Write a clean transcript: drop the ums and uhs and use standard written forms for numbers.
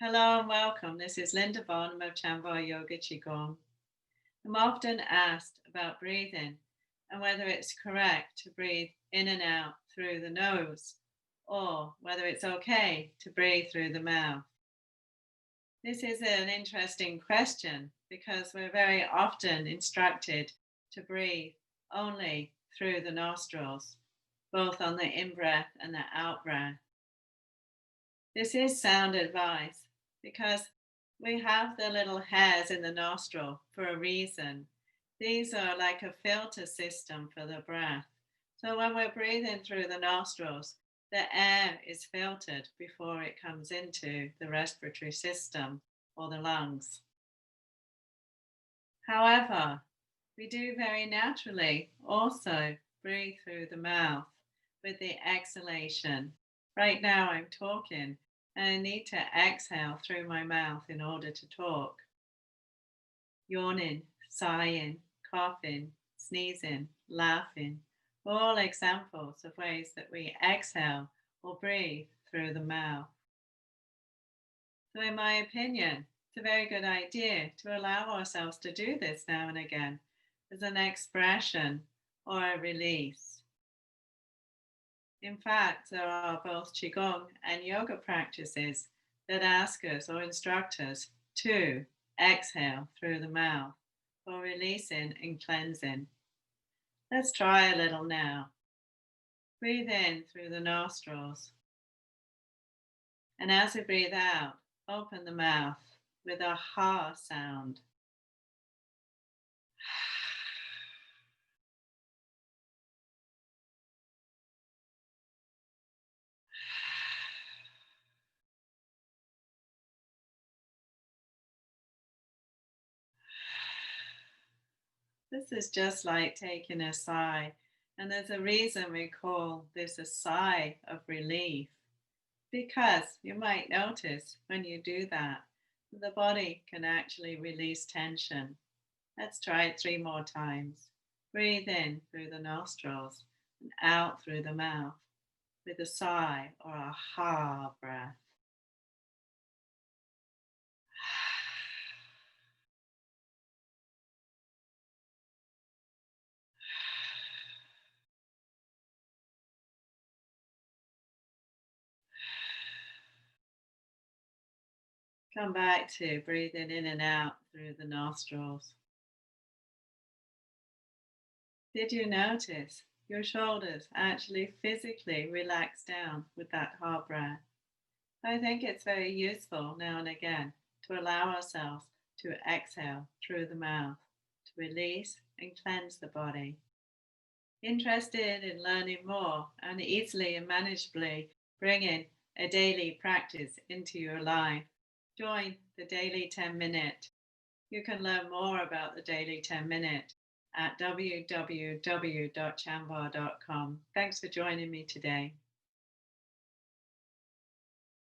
Hello and welcome. This is Linda Varnam of Chanvar Yoga Qigong. I'm often asked about breathing and whether it's correct to breathe in and out through the nose or whether it's okay to breathe through the mouth. This is an interesting question because we're very often instructed to breathe only through the nostrils, both on the in breath and the out breath. This is sound advice because we have the little hairs in the nostril for a reason. These are like a filter system for the breath. So when we're breathing through the nostrils, the air is filtered before it comes into the respiratory system or the lungs. However, we do very naturally also breathe through the mouth with the exhalation. Right now, I'm talking and I need to exhale through my mouth in order to talk. Yawning, sighing, coughing, sneezing, laughing, all examples of ways that we exhale or breathe through the mouth. So, in my opinion, it's a very good idea to allow ourselves to do this now and again as an expression or a release. In fact, there are both Qigong and yoga practices that ask us or instruct us to exhale through the mouth for releasing and cleansing. Let's try a little now. Breathe in through the nostrils, and as we breathe out, open the mouth with a ha sound. This is just like taking a sigh, and there's a reason we call this a sigh of relief. Because you might notice when you do that, the body can actually release tension. Let's try it 3 more times. Breathe in through the nostrils and out through the mouth with a sigh or a ha breath. Come back to breathing in and out through the nostrils. Did you notice your shoulders actually physically relax down with that heart breath? I think it's very useful now and again to allow ourselves to exhale through the mouth to release and cleanse the body. Interested in learning more and easily and manageably bringing a daily practice into your life, join the Daily 10 Minute. You can learn more about the Daily 10 Minute at www.chanvar.com. Thanks for joining me today.